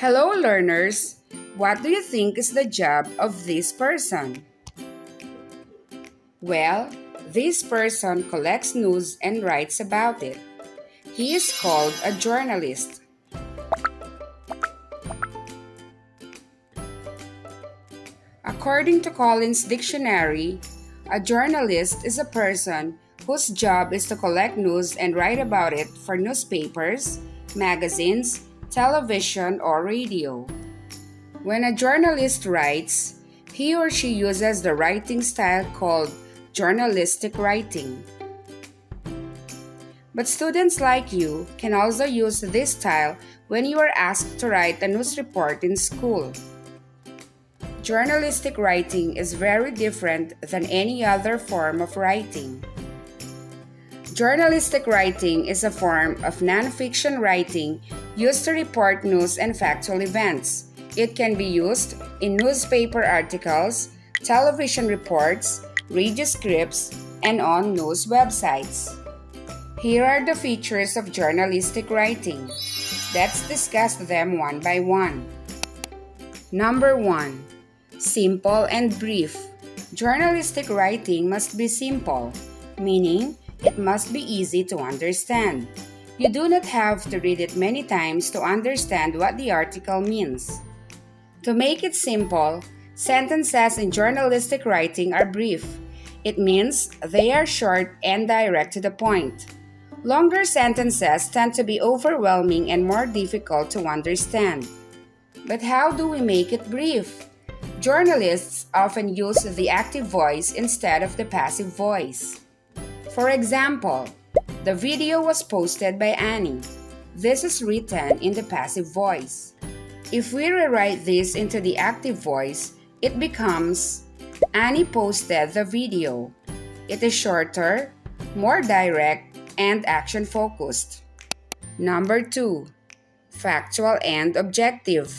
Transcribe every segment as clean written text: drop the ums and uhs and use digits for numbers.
Hello, learners! What do you think is the job of this person? Well, this person collects news and writes about it. He is called a journalist. According to Collins Dictionary, a journalist is a person whose job is to collect news and write about it for newspapers, magazines, television, or radio. When a journalist writes, he or she uses the writing style called journalistic writing. But students like you can also use this style when you are asked to write a news report in school. Journalistic writing is very different than any other form of writing. Journalistic writing is a form of non-fiction writing used to report news and factual events. It can be used in newspaper articles, television reports, radio scripts, and on news websites. Here are the features of journalistic writing. Let's discuss them one by one. Number 1. Simple and brief. Journalistic writing must be simple, meaning it must be easy to understand. You do not have to read it many times to understand what the article means. To make it simple, sentences in journalistic writing are brief. It means they are short and direct to the point. Longer sentences tend to be overwhelming and more difficult to understand. But how do we make it brief? Journalists often use the active voice instead of the passive voice. For example, the video was posted by Annie. This is written in the passive voice. If we rewrite this into the active voice, it becomes Annie posted the video. It is shorter, more direct, and action-focused. Number 2. Factual and objective.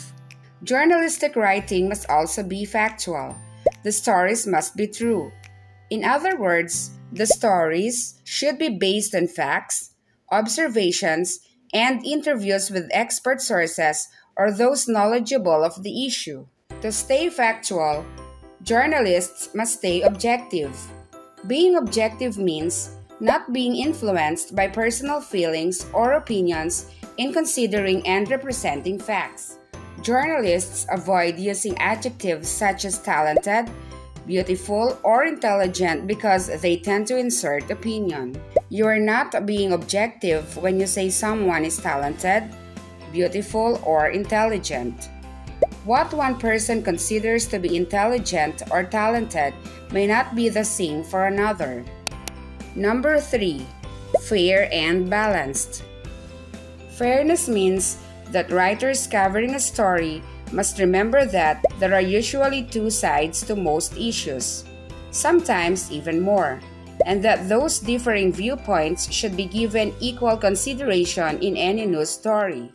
Journalistic writing must also be factual. The stories must be true. In other words, the stories should be based on facts, observations, and interviews with expert sources or those knowledgeable of the issue. To stay factual, journalists must stay objective. Being objective means not being influenced by personal feelings or opinions in considering and representing facts. Journalists avoid using adjectives such as talented, beautiful, or intelligent because they tend to insert opinion. You are not being objective when you say someone is talented, beautiful, or intelligent. What one person considers to be intelligent or talented may not be the same for another. Number 3. Fair and balanced. Fairness means that writers covering a story must remember that there are usually two sides to most issues, sometimes even more, and that those differing viewpoints should be given equal consideration in any news story.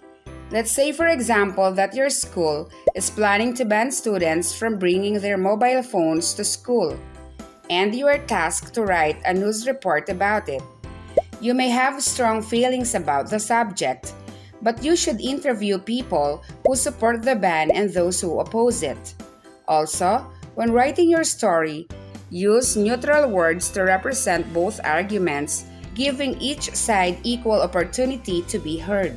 Let's say, for example, that your school is planning to ban students from bringing their mobile phones to school, and you are tasked to write a news report about it. You may have strong feelings about the subject, but you should interview people who support the ban and those who oppose it. Also, when writing your story, use neutral words to represent both arguments, giving each side equal opportunity to be heard.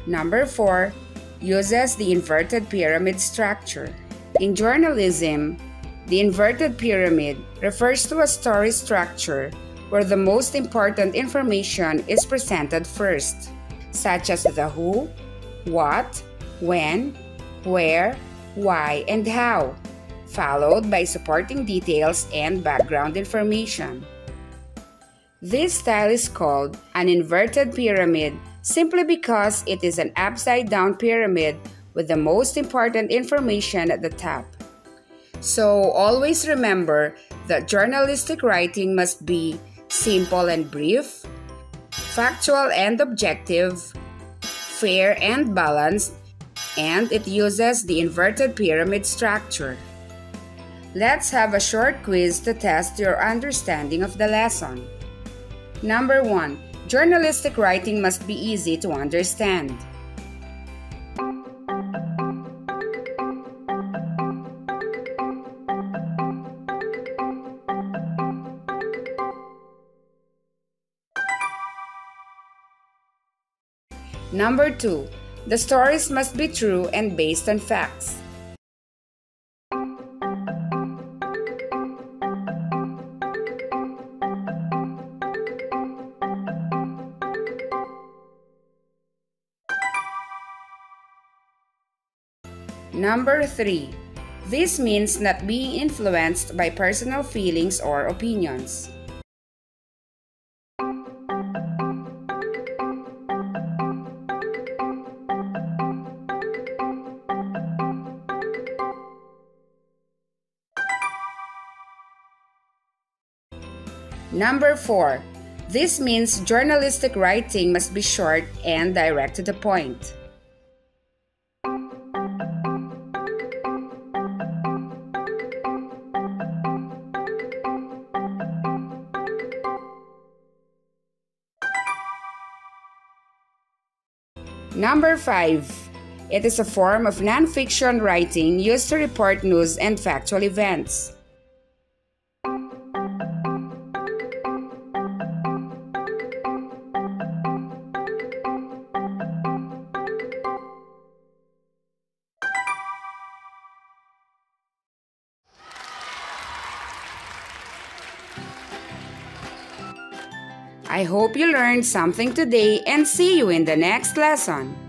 Number 4. Uses the inverted pyramid structure. In journalism, the inverted pyramid refers to a story structure where the most important information is presented first, such as the who, what, when, where, why, and how, followed by supporting details and background information. This style is called an inverted pyramid simply because it is an upside-down pyramid with the most important information at the top. So always remember that journalistic writing must be simple and brief, factual and objective, fair and balanced, and it uses the inverted pyramid structure. Let's have a short quiz to test your understanding of the lesson. Number 1. Journalistic writing must be easy to understand. Number 2. The stories must be true and based on facts. Number 3. This means not being influenced by personal feelings or opinions. Number 4. This means journalistic writing must be short and direct to the point. Number 5. It is a form of nonfiction writing used to report news and factual events. I hope you learned something today and see you in the next lesson.